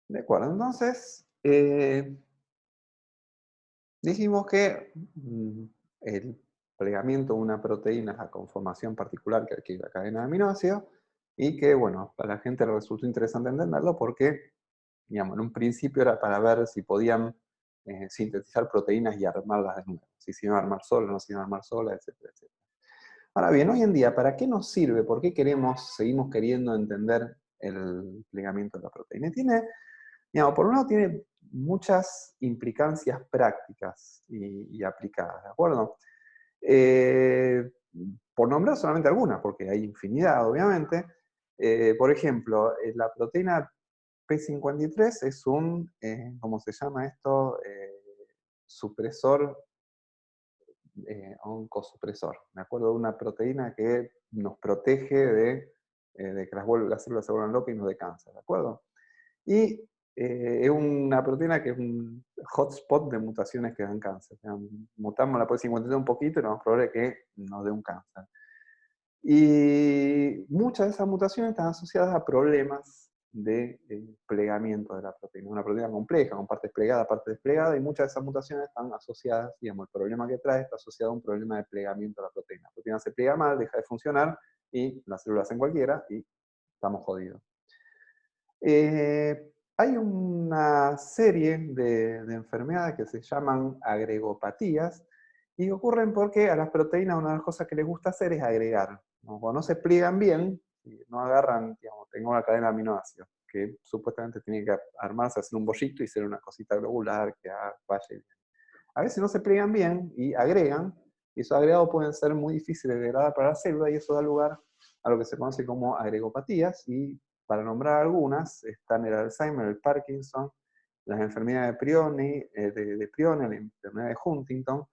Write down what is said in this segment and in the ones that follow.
De acuerdo, entonces, dijimos que el plegamiento de una proteína es la conformación particular que adquiere la cadena de aminoácidos y que, bueno, a la gente le resultó interesante entenderlo porque, digamos, en un principio era para ver si podían sintetizar proteínas y armarlas de nuevo, si se iban a armar solas, no se iban a armar solas, etcétera, etcétera. Ahora bien, hoy en día, ¿para qué nos sirve? ¿Por qué seguimos queriendo entender el plegamiento de la proteína? Y tiene, digamos, por un lado tiene muchas implicancias prácticas y aplicadas, ¿de acuerdo? Eh, por nombrar solamente algunas, porque hay infinidad, obviamente. Por ejemplo, la proteína P53 es un, ¿cómo se llama esto? Supresor, oncosupresor. Me acuerdo de una proteína que nos protege de que las células se vuelvan locas y nos dé cáncer, ¿de acuerdo? Y es una proteína que es un hotspot de mutaciones que dan cáncer. O sea, mutamos la POE53 un poquito y lo más probable es que nos dé un cáncer. Y muchas de esas mutaciones están asociadas a problemas de plegamiento de la proteína. Una proteína compleja, con partes plegadas, partes desplegadas, y muchas de esas mutaciones están asociadas, digamos, el problema que trae está asociado a un problema de plegamiento de la proteína. La proteína se pliega mal, deja de funcionar, y las células hacen cualquiera, y estamos jodidos. Hay una serie de enfermedades que se llaman agregopatías y ocurren porque a las proteínas una de las cosas que les gusta hacer es agregar, ¿no? Cuando no se pliegan bien, si no agarran, digamos, tengo una cadena de aminoácidos que supuestamente tiene que armarse, hacer un bollito y ser una cosita globular que vaya bien. A veces no se pliegan bien y agregan, y esos agregados pueden ser muy difíciles de degradar para la célula y eso da lugar a lo que se conoce como agregopatías, y para nombrar algunas están el Alzheimer, el Parkinson, las enfermedades de Prioni, de Prioni, la enfermedad de Huntington.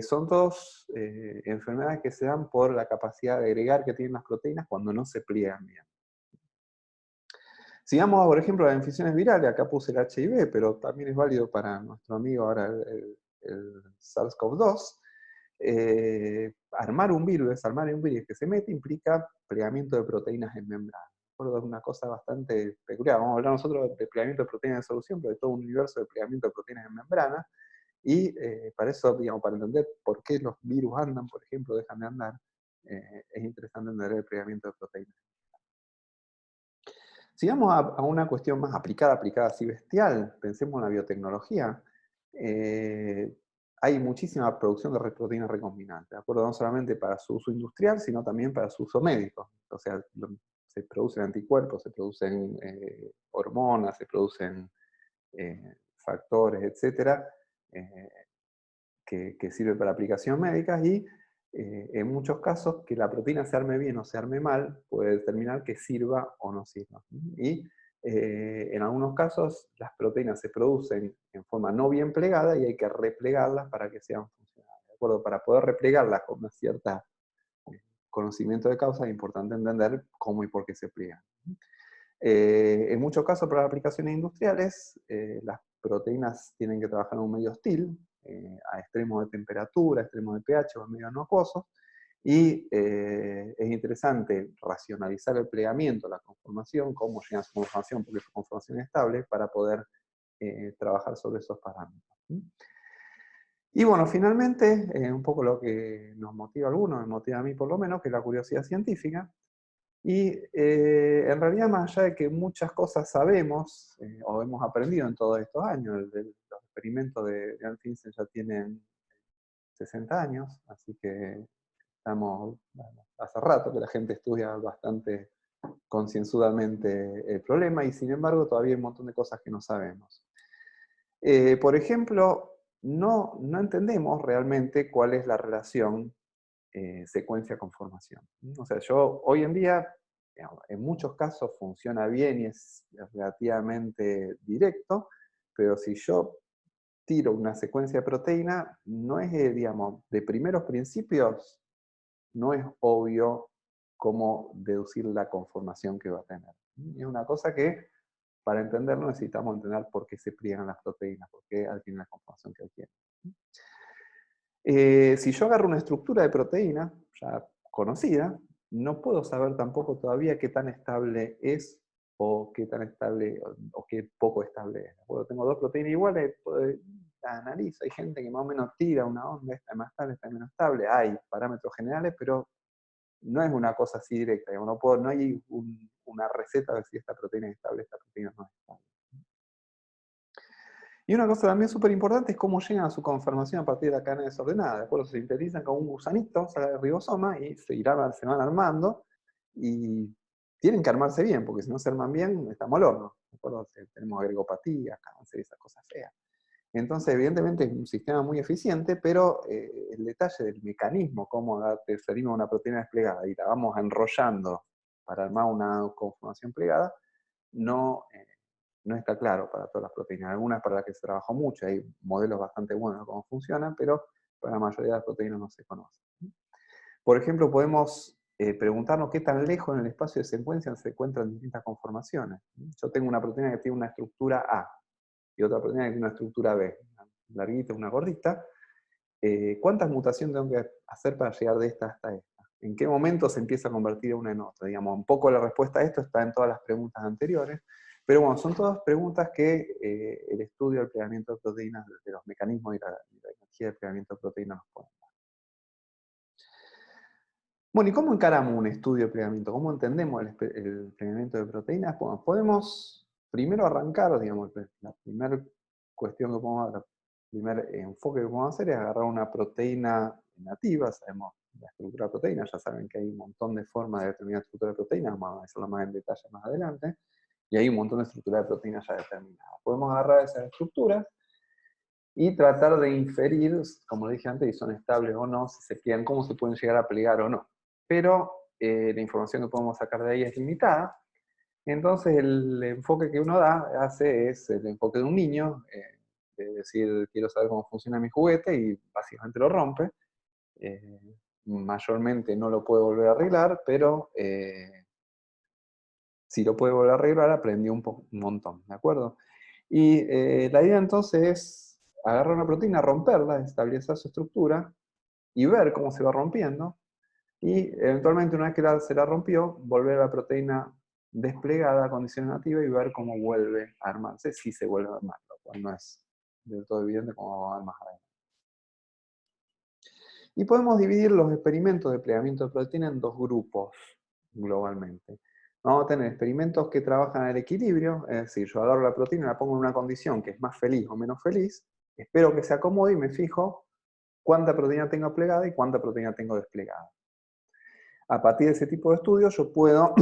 Son todas enfermedades que se dan por la capacidad de agregar que tienen las proteínas cuando no se pliegan bien. Sigamos, por ejemplo, las infecciones virales. Acá puse el HIV, pero también es válido para nuestro amigo ahora el SARS-CoV-2. Armar un virus que se mete implica plegamiento de proteínas en membrana. Es una cosa bastante peculiar. Vamos a hablar nosotros de plegamiento de proteínas de solución, pero de todo un universo de plegamiento de proteínas en membrana. Y para eso, digamos, para entender por qué los virus andan, por ejemplo, dejan de andar, es interesante entender el plegamiento de proteínas. Sigamos a una cuestión más aplicada así bestial. Pensemos en la biotecnología. Eh, Hay muchísima producción de proteínas recombinantes, ¿de acuerdo? No solamente para su uso industrial, sino también para su uso médico. O sea, se producen anticuerpos, se producen hormonas, se producen factores, etcétera, eh, que sirven para aplicación médica y en muchos casos que la proteína se arme bien o se arme mal puede determinar que sirva o no sirva. Y en algunos casos las proteínas se producen en forma no bien plegada y hay que replegarlas para que sean funcionales. ¿De acuerdo? Para poder replegarlas con una cierta conocimiento de causa es importante entender cómo y por qué se pliegan. En muchos casos para aplicaciones industriales, las proteínas tienen que trabajar en un medio hostil, a extremos de temperatura, a extremos de pH o en medios no acuosos, y es interesante racionalizar el plegamiento, la conformación, cómo llega a su conformación, porque su conformación es estable, para poder trabajar sobre esos parámetros. Y bueno, finalmente, un poco lo que nos motiva a algunos, me motiva a mí por lo menos, que es la curiosidad científica, y en realidad, más allá de que muchas cosas sabemos o hemos aprendido en todos estos años, los experimentos de Ian Finsen ya tienen 60 años, así que estamos, bueno, hace rato que la gente estudia bastante concienzudamente el problema y sin embargo todavía hay un montón de cosas que no sabemos. Por ejemplo, no entendemos realmente cuál es la relación secuencia-conformación. O sea, yo hoy en día, digamos, en muchos casos funciona bien y es relativamente directo, pero si yo tiro una secuencia de proteína, no es, digamos, de primeros principios, no es obvio cómo deducir la conformación que va a tener. Es una cosa que, para entenderlo, necesitamos entender por qué se pliegan las proteínas, por qué adquieren la conformación que adquieren. Si yo agarro una estructura de proteína ya conocida, no puedo saber tampoco todavía qué tan estable es o qué tan estable o qué poco estable es. ¿De tengo dos proteínas iguales, la analizo. Hay gente que más o menos tira una onda, esta es más estable, esta es menos estable. Hay parámetros generales, pero no es una cosa así directa. Digamos, no hay una receta de si esta proteína es estable, esta proteína no es estable. Y una cosa también súper importante es cómo llegan a su conformación a partir de la cadena desordenada. ¿De acuerdo? Se sintetizan con un gusanito, sale del ribosoma y se van armando. Y tienen que armarse bien, porque si no se arman bien, estamos al horno. ¿De acuerdo? Tenemos agregopatía, cáncer y esas cosas feas. Entonces, evidentemente es un sistema muy eficiente, pero el detalle del mecanismo, cómo salimos una proteína desplegada y la vamos enrollando para armar una conformación plegada, no, no está claro para todas las proteínas. Algunas para las que se trabajó mucho, hay modelos bastante buenos de cómo funcionan, pero para la mayoría de las proteínas no se conocen. Por ejemplo, podemos preguntarnos qué tan lejos en el espacio de secuencia se encuentran distintas conformaciones. Yo tengo una proteína que tiene una estructura A y otra proteína que tiene una estructura B, una larguita, una gordita. ¿Cuántas mutaciones tengo que hacer para llegar de esta hasta esta? ¿En qué momento se empieza a convertir una en otra? Digamos, un poco la respuesta a esto está en todas las preguntas anteriores, pero bueno, son todas preguntas que el estudio del plegamiento de proteínas, de los mecanismos y la energía del plegamiento de proteínas nos pone. Bueno, ¿y cómo encaramos un estudio de plegamiento? ¿Cómo entendemos el plegamiento de proteínas? Bueno, podemos primero arrancar, digamos, la primera cuestión que podemos, el primer enfoque que podemos hacer es agarrar una proteína nativa, sabemos la estructura de proteína, ya saben que hay un montón de formas de determinar la estructura de proteínas, vamos a analizarlo más en detalle más adelante, y hay un montón de estructuras de proteínas ya determinadas. Podemos agarrar esas estructuras y tratar de inferir, como dije antes, si son estables o no, si se plegan, cómo se pueden llegar a plegar o no. Pero la información que podemos sacar de ahí es limitada, entonces el enfoque que uno hace es el enfoque de un niño, de decir, quiero saber cómo funciona mi juguete, y básicamente lo rompe. Eh, Mayormente no lo puede volver a arreglar, pero si lo puede volver a arreglar, aprendió un montón, ¿de acuerdo? Y la idea entonces es agarrar una proteína, romperla, estabilizar su estructura y ver cómo se va rompiendo. Y eventualmente, una vez que se la rompió, volver a la proteína desplegada a condición nativa y ver cómo vuelve a armarse, si se vuelve a armar, lo cual no es del todo evidente cómo va a armar ahí. Y podemos dividir los experimentos de plegamiento de proteína en dos grupos globalmente. Vamos a tener experimentos que trabajan en el equilibrio, es decir, yo agarro la proteína, la pongo en una condición que es más feliz o menos feliz, espero que se acomode y me fijo cuánta proteína tengo plegada y cuánta proteína tengo desplegada. A partir de ese tipo de estudios yo puedo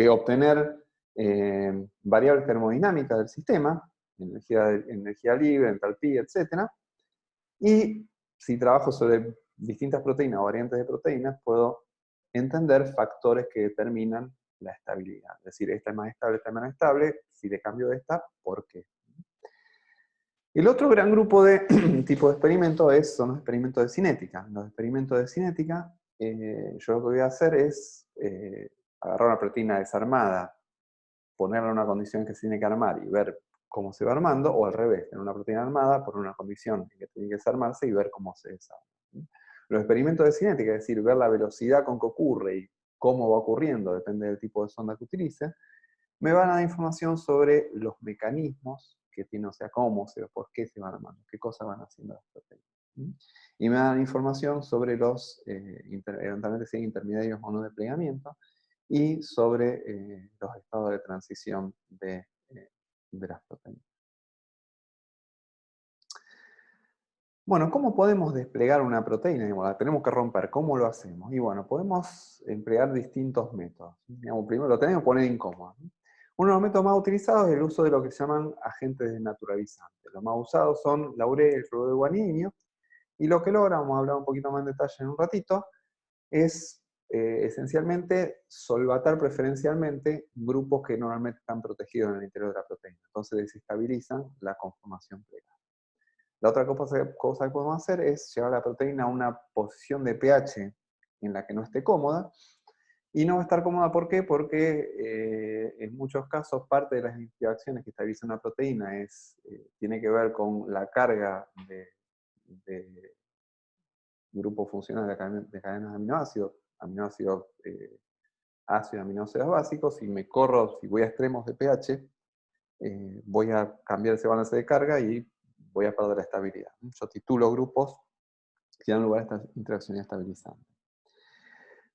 obtener variables termodinámicas del sistema, energía libre, entalpía, etc. Y si trabajo sobre distintas proteínas o variantes de proteínas, puedo entender factores que determinan la estabilidad. Es decir, esta es más estable, esta es menos estable. Si le cambio de esta, ¿por qué? El otro gran grupo de tipo de experimentos son los experimentos de cinética. Los experimentos de cinética, yo lo que voy a hacer es agarrar una proteína desarmada, ponerla en una condición que se tiene que armar y ver cómo se va armando, o al revés, en una proteína armada, poner una condición en que tiene que desarmarse y ver cómo se desarma. Los experimentos de cinética, es decir, ver la velocidad con que ocurre y cómo va ocurriendo, depende del tipo de sonda que utilice, me van a dar información sobre los mecanismos que tiene, o sea, por qué se van armando, qué cosas van haciendo las proteínas. Y me dan información sobre los, eventualmente si hay intermediarios o no de plegamiento, y sobre los estados de transición de las proteínas. Bueno, ¿cómo podemos desplegar una proteína? Digamos, la tenemos que romper, ¿cómo lo hacemos? Y bueno, podemos emplear distintos métodos. Digamos, primero lo tenemos que poner incómodo. Uno de los métodos más utilizados es el uso de lo que se llaman agentes desnaturalizantes. Los más usados son laurel, fluoruro de guanidinio, y lo que logra, vamos a hablar un poquito más en detalle en un ratito, es esencialmente solvatar preferencialmente grupos que normalmente están protegidos en el interior de la proteína. Entonces desestabilizan la conformación plegada. La otra cosa que podemos hacer es llevar la proteína a una posición de pH en la que no esté cómoda. Y no va a estar cómoda, ¿por qué? Porque en muchos casos parte de las interacciones que estabilizan una proteína tiene que ver con la carga de grupos funcionales de cadenas de aminoácidos ácidos aminoácidos básicos, si me corro, si voy a extremos de pH, voy a cambiar ese balance de carga y voy a perder la estabilidad. Yo titulo grupos que dan lugar a esta interacción estabilizante.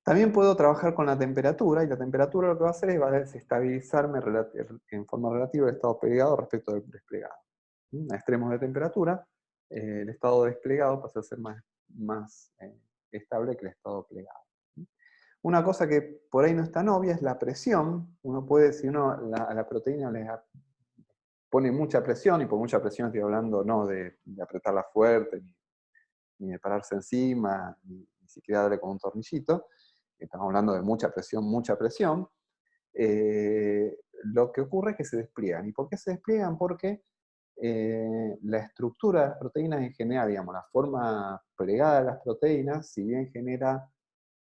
También puedo trabajar con la temperatura, y la temperatura lo que va a hacer es va a desestabilizarme en forma relativa el estado plegado respecto del desplegado. A extremos de temperatura, el estado desplegado pasa a ser más estable que el estado plegado. Una cosa que por ahí no es tan obvia es la presión. Uno puede, si uno a la proteína le pone mucha presión, y por mucha presión estoy hablando no de apretarla fuerte, ni de pararse encima, ni siquiera darle con un tornillito, estamos hablando de mucha presión, lo que ocurre es que se despliegan. ¿Y por qué se despliegan? Porque la estructura de las proteínas en general, digamos, la forma plegada de las proteínas, si bien genera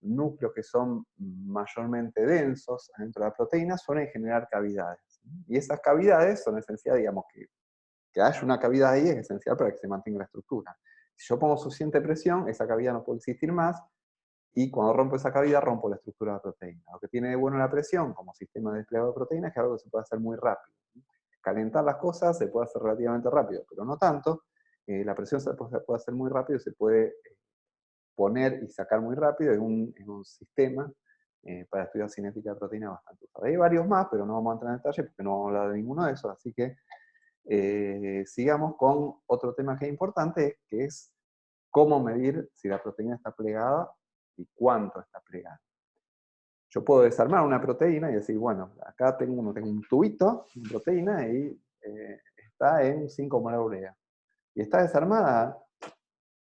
núcleos que son mayormente densos dentro de la proteína, suelen generar cavidades. Y esas cavidades son esenciales, digamos, que haya una cavidad ahí es esencial para que se mantenga la estructura. Si yo pongo suficiente presión, esa cavidad no puede existir más, y cuando rompo esa cavidad, rompo la estructura de la proteína. Lo que tiene de bueno la presión como sistema de desplegado de proteínas es que es algo que se puede hacer muy rápido. Calentar las cosas se puede hacer relativamente rápido, pero no tanto. La presión se puede hacer muy rápido, se puede poner y sacar muy rápido en un sistema para estudiar cinética de proteínas bastante usado. Hay varios más, pero no vamos a entrar en detalle porque no vamos a hablar de ninguno de esos, así que sigamos con otro tema que es importante, que es cómo medir si la proteína está plegada y cuánto está plegada. Yo puedo desarmar una proteína y decir, bueno, acá tengo un tubito de proteína y está en 5 molar urea. Y está desarmada,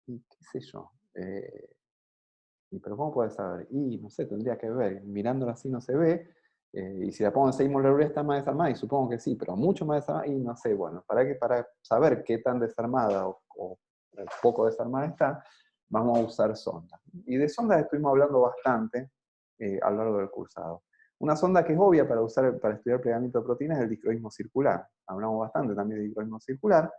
y qué sé yo. Pero ¿cómo puedes saber? Y no sé, tendría que ver. Mirándola así no se ve. Y si la pongo en 6 molar urea está más desarmada, y supongo que sí, pero mucho más desarmada, y no sé, bueno, para saber qué tan desarmada o poco desarmada está, vamos a usar sondas. Y de sondas estuvimos hablando bastante a lo largo del cursado. Una sonda que es obvia para usar para estudiar plegamiento de proteínas es el dicroísmo circular. Hablamos bastante también de dicroísmo circular.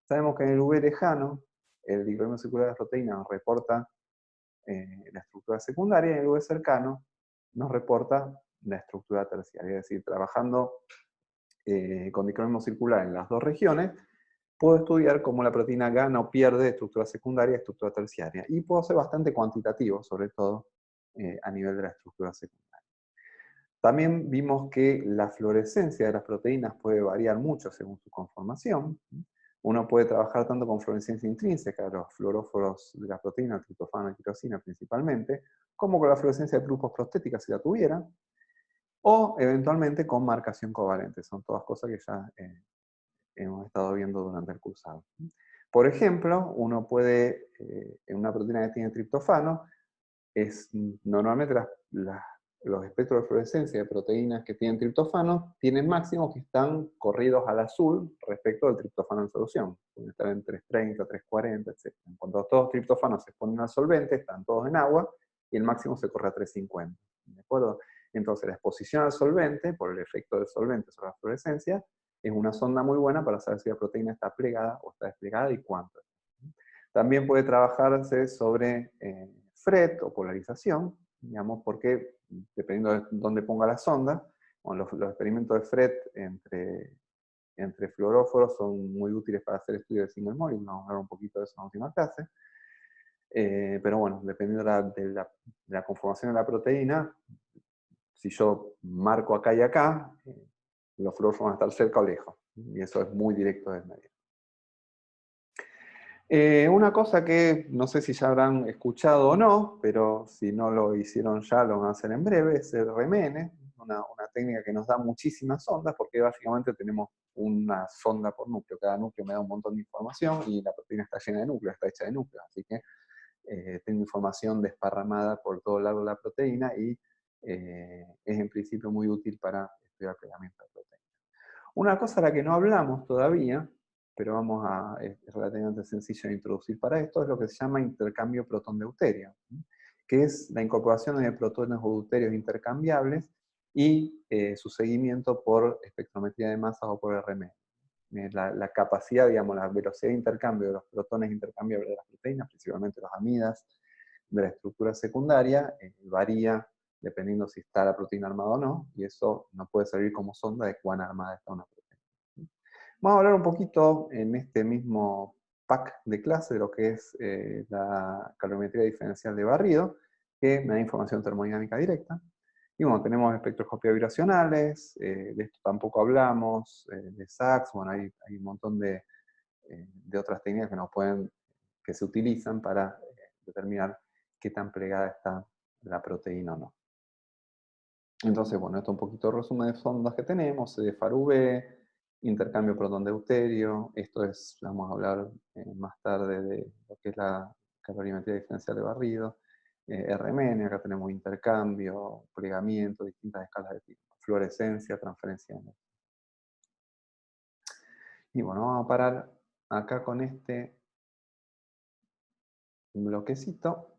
Sabemos que en el UV lejano, el dicroísmo circular de las proteínas nos reporta la estructura secundaria, y en el UV cercano nos reporta la estructura terciaria. Es decir, trabajando con dicroísmo circular en las dos regiones, puedo estudiar cómo la proteína gana o pierde estructura secundaria y estructura terciaria. Y puedo ser bastante cuantitativo, sobre todo a nivel de la estructura secundaria. También vimos que la fluorescencia de las proteínas puede variar mucho según su conformación. Uno puede trabajar tanto con fluorescencia intrínseca, los fluoróforos de la proteína, triptofano y tirosina principalmente, como con la fluorescencia de grupos prostética si la tuviera, o eventualmente con marcación covalente. Son todas cosas que ya hemos estado viendo durante el cursado. Por ejemplo, uno puede, en una proteína que tiene triptofano, normalmente los espectros de fluorescencia de proteínas que tienen triptofano tienen máximos que están corridos al azul respecto del triptofano en solución. Pueden estar en 330, 340, etc. Cuando todos los triptofanos se exponen al solvente, están todos en agua, y el máximo se corre a 350. ¿De acuerdo? Entonces la exposición al solvente, por el efecto del solvente sobre la fluorescencia, es una sonda muy buena para saber si la proteína está plegada o está desplegada y cuánto. También puede trabajarse sobre FRET o polarización, digamos, porque dependiendo de dónde ponga la sonda, bueno, los experimentos de FRET entre fluoróforos son muy útiles para hacer estudios de single molecule. Vamos a hablar un poquito de eso en la última clase. Pero bueno, dependiendo de la conformación de la proteína, si yo marco acá y acá, los fluoróforos van a estar cerca o lejos. Y eso es muy directo de medir. Una cosa que no sé si ya habrán escuchado o no, pero si no lo hicieron ya, lo van a hacer en breve, es el remene, una técnica que nos da muchísimas sondas, porque básicamente tenemos una sonda por núcleo. Cada núcleo me da un montón de información, y la proteína está llena de núcleos, está hecha de núcleos, así que tengo información desparramada por todo lado de la proteína, y es en principio muy útil para estudiar plegamiento de proteína. Una cosa a la que no hablamos todavía, pero es relativamente sencillo de introducir para esto, es lo que se llama intercambio protón-deuterio, que es la incorporación de protones o deuterios intercambiables y su seguimiento por espectrometría de masas o por RMS. La capacidad, digamos, la velocidad de intercambio de los protones intercambiables de las proteínas, principalmente los amidas de la estructura secundaria, varía dependiendo si está la proteína armada o no, y eso nos puede servir como sonda de cuán armada está una proteína. Vamos a hablar un poquito en este mismo pack de clase de lo que es la calorimetría diferencial de barrido, que me da información termodinámica directa. Y bueno, tenemos espectroscopía vibracionales, de esto tampoco hablamos, de SACS, bueno, hay un montón de otras técnicas que se utilizan para determinar qué tan plegada está la proteína o no. Entonces, bueno, esto es un poquito de resumen de sondas que tenemos, CDFAR-UV, intercambio protón-deuterio, esto es, vamos a hablar más tarde de lo que es la calorimetría diferencial de barrido, RMN, acá tenemos intercambio, plegamiento, distintas escalas de tipo, fluorescencia, transferencia de energía. Y bueno, vamos a parar acá con este bloquecito.